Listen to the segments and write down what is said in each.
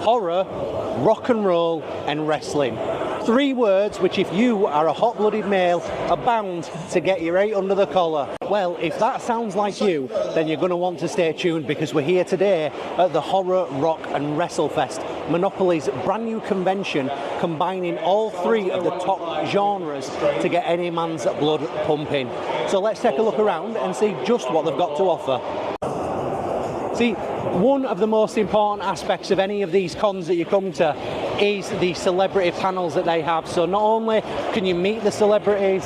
horror, rock and roll and wrestling. 3 words which, if you are a hot-blooded male, are bound to get you right under the collar. Well, if that sounds like you, then you're going to want to stay tuned, because we're here today at the Horror, Rock and Wrestlefest, Monopoly's brand new convention combining all 3 of the top genres to get any man's blood pumping. So let's take a look around and see just what they've got to offer. See, one of the most important aspects of any of these cons that you come to is the celebrity panels that they have. So not only can you meet the celebrities,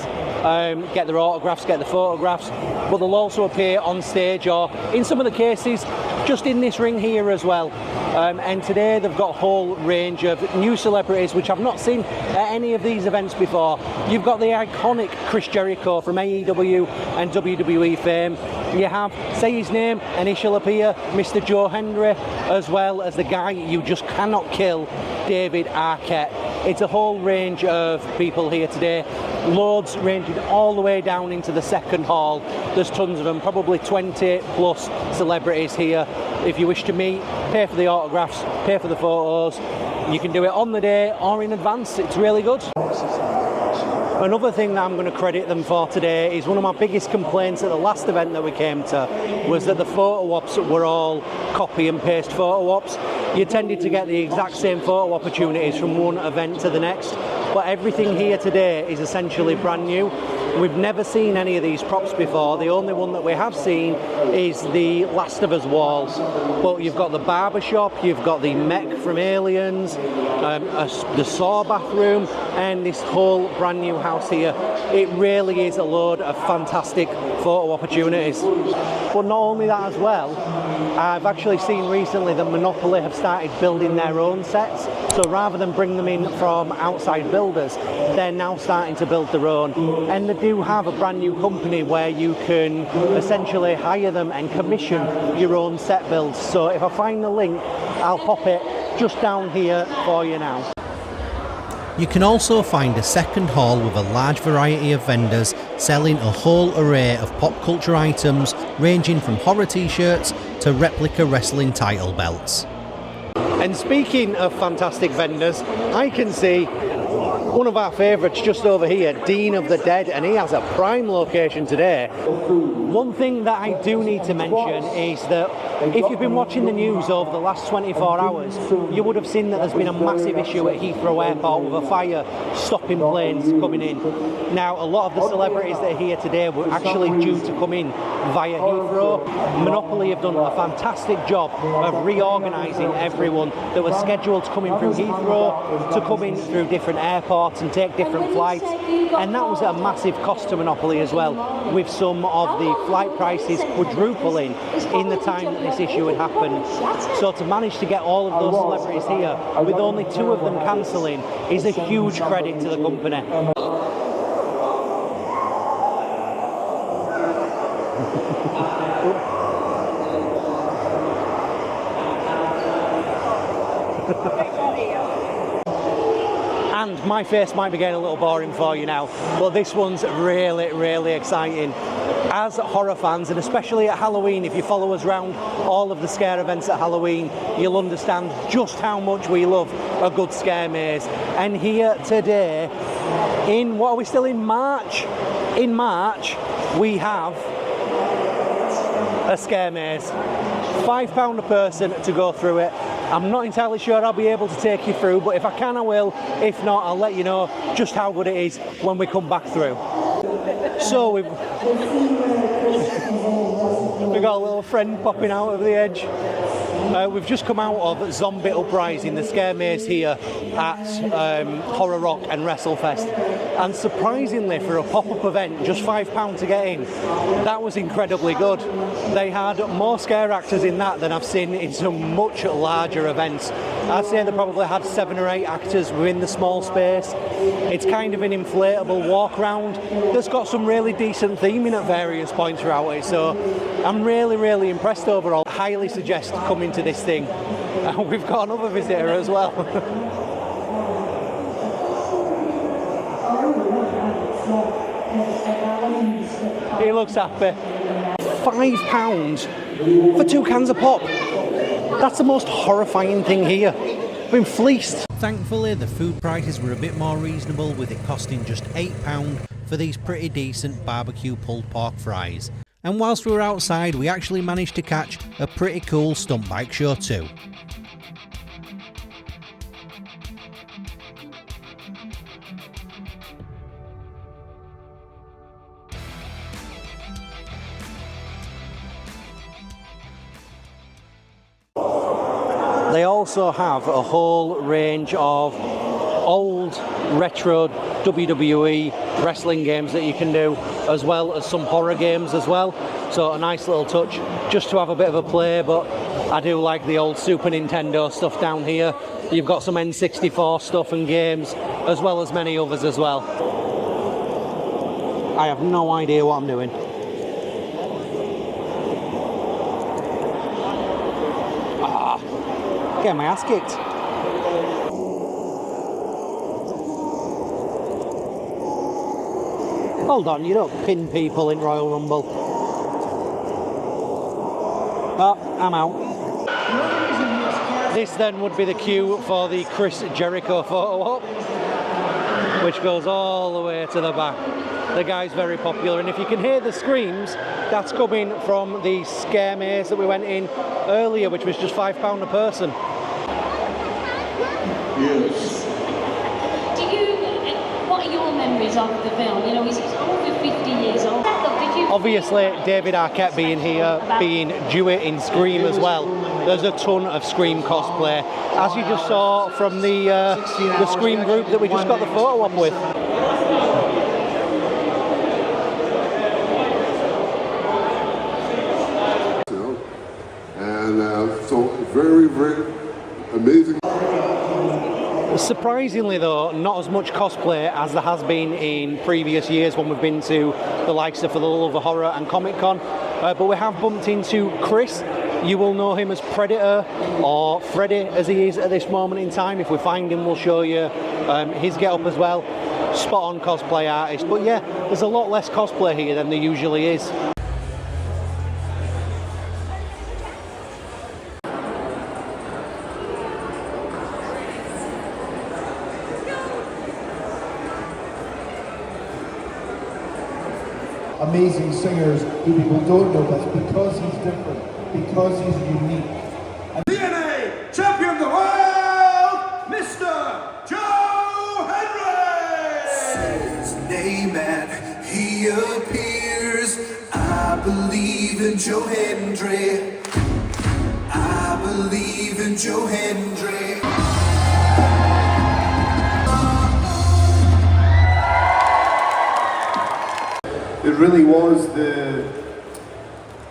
get their autographs, get the photographs, but they'll also appear on stage, or in some of the cases just in this ring here as well. And today they've got a whole range of new celebrities which I've not seen at any of these events before. You've got the iconic Chris Jericho from AEW and WWE fame. You have, say his name and he shall appear, Mr. Joe Hendry, as well as the guy you just cannot kill, David Arquette. It's a whole range of people here today, loads ranging all the way down into the second hall. There's tons of them, probably 20 plus celebrities here. If you wish to meet, pay for the autographs, pay for the photos. You can do it on the day or in advance. It's really good. Another thing that I'm going to credit them for today is one of my biggest complaints at the last event that we came to was that the photo ops were all copy and paste photo ops. You tended to get the exact same photo opportunities from one event to the next, but everything here today is essentially brand new. We've never seen any of these props before. The only one that we have seen is the Last of Us wall. But you've got the barbershop, you've got the mech from Aliens, the Saw bathroom, and this whole brand new house here. It really is a load of fantastic photo opportunities. But not only that as well, I've actually seen recently that Monopoly have started building their own sets. So rather than bring them in from outside builders, they're now starting to build their own. And they do have a brand new company where you can essentially hire them and commission your own set builds. So if I find the link, I'll pop it just down here for you now. You can also find a second hall with a large variety of vendors selling a whole array of pop culture items ranging from horror t-shirts to replica wrestling title belts. And speaking of fantastic vendors, I can see one of our favourites just over here, Dean of the Dead, and he has a prime location today. One thing that I do need to mention is that if you've been watching the news over the last 24 hours, you would have seen that there's been a massive issue at Heathrow Airport with a fire stopping planes coming in. Now, a lot of the celebrities that are here today were actually due to come in via Heathrow. Monopoly have done a fantastic job of reorganising everyone that was scheduled to come in through Heathrow to come in through different airports and take different flights, and that was at a massive cost to Monopoly as well, with some of the flight prices quadrupling in the time that this issue had happened. So to manage to get all of those celebrities here with only 2 of them cancelling is a huge credit to the company. And my face might be getting a little boring for you now, but this one's really, really exciting. As horror fans, and especially at Halloween, if you follow us around all of the scare events at Halloween, you'll understand just how much we love a good scare maze. And here today, in, what are we still in, March? In March, we have a scare maze. £5 a person to go through it. I'm not entirely sure I'll be able to take you through, but if I can, I will. If not, I'll let you know just how good it is when we come back through. So we've got a little friend popping out of the edge. We've just come out of Zombie Uprising, the scare maze here at Horror Rock and Wrestlefest, and surprisingly for a pop-up event, just £5 to get in, that was incredibly good. They had more scare actors in that than I've seen in some much larger events. I'd say they probably had 7 or 8 actors within the small space. It's kind of an inflatable walk round that's got some really decent theming at various points throughout it, so I'm really, really impressed overall. Highly suggest coming to this thing. And we've got another visitor as well. He looks happy. £5 for 2 cans of pop. That's the most horrifying thing here. I've been fleeced. Thankfully, the food prices were a bit more reasonable, with it costing just £8 for these pretty decent barbecue pulled pork fries. And whilst we were outside, we actually managed to catch a pretty cool stunt bike show too. They also have a whole range of old retro WWE wrestling games that you can do, as well as some horror games as well. So a nice little touch just to have a bit of a play, but I do like the old Super Nintendo stuff down here. You've got some N64 stuff and games, as well as many others as well. I have no idea what I'm doing. Get my ass kicked. Hold on, you don't pin people in Royal Rumble. Oh, I'm out. This then would be the cue for the Chris Jericho photo op, which goes all the way to the back. The guy's very popular, and if you can hear the screams, that's coming from the scare maze that we went in earlier, which was just £5 a person. Yes. What are your memories of the film? You know, he's over 50 years old. Obviously, David Arquette being here, being Dewey in Scream as well. There's a ton of Scream cosplay, as you just saw from the Scream group that we just got the photo op with. And so very, very amazing. Surprisingly though, not as much cosplay as there has been in previous years when we've been to the likes of For the Love of Horror and Comic Con, but we have bumped into Chris. You will know him as Predator, or Freddy as he is at this moment in time. If we find him, we'll show you his get up as well. Spot on cosplay artist, but yeah, there's a lot less cosplay here than there usually is. Amazing singers who people don't know, but because he's different, because he's unique. DNA champion of the world, Mr. Joe Hendry! Say his name and he appears. I believe in Joe Hendry. I believe in Joe Hendry. It really was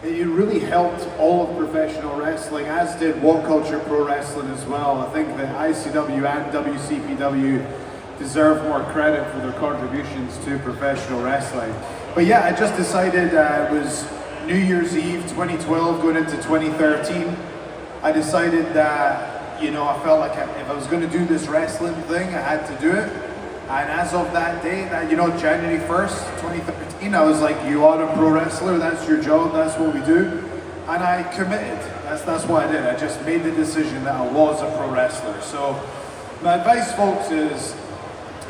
it really helped all of professional wrestling, as did What Culture Pro Wrestling as well. I think that ICW and WCPW deserve more credit for their contributions to professional wrestling. But yeah, I just decided it was New Year's Eve 2012 going into 2013. I decided that, you know, I felt like if I was going to do this wrestling thing, I had to do it. And as of that day, January 1st, 2013, I was like, you are a pro wrestler, that's your job, that's what we do. And I committed, that's what I did. I just made the decision that I was a pro wrestler. So my advice, folks, is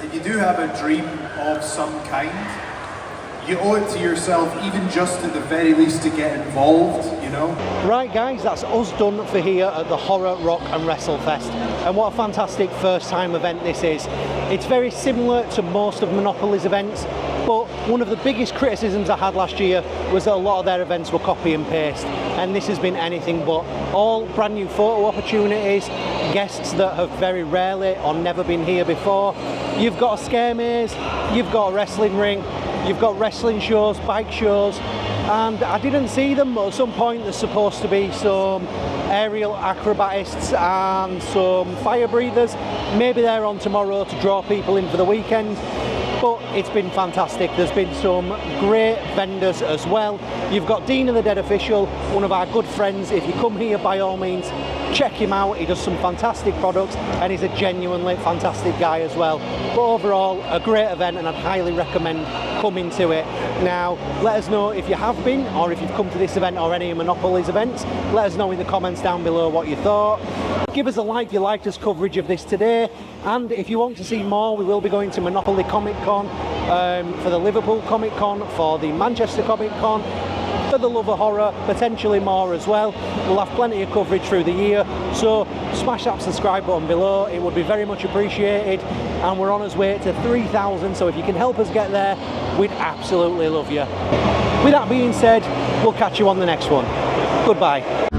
if you do have a dream of some kind, you owe it to yourself, even just at the very least, to get involved, you know? Right guys, that's us done for here at the Horror, Rock and Wrestlefest. And what a fantastic first time event this is. It's very similar to most of Monopoly's events, but one of the biggest criticisms I had last year was that a lot of their events were copy and paste, and this has been anything but. All brand new photo opportunities, guests that have very rarely or never been here before. You've got a scare maze, you've got a wrestling ring, you've got wrestling shows, bike shows, and I didn't see them, but at some point there's supposed to be some aerial acrobatists and some fire breathers. Maybe they're on tomorrow to draw people in for the weekend, but it's been fantastic. There's been some great vendors as well. You've got Dean of the Dead Official, one of our good friends. If you come here, by all means, check him out. He does some fantastic products and he's a genuinely fantastic guy as well. But overall, a great event, and I'd highly recommend coming to it. Now, let us know if you have been, or if you've come to this event or any of Monopoly's events. Let us know in the comments down below what you thought. Give us a like if you liked us coverage of this today, and if you want to see more, we will be going to Monopoly Comic Con, for the Liverpool Comic Con, for the Manchester Comic Con, for the Love of Horror, potentially more as well. We'll have plenty of coverage through the year, so smash that subscribe button below, it would be very much appreciated, and we're on our way to 3,000, so if you can help us get there, we'd absolutely love you. With that being said, we'll catch you on the next one. Goodbye.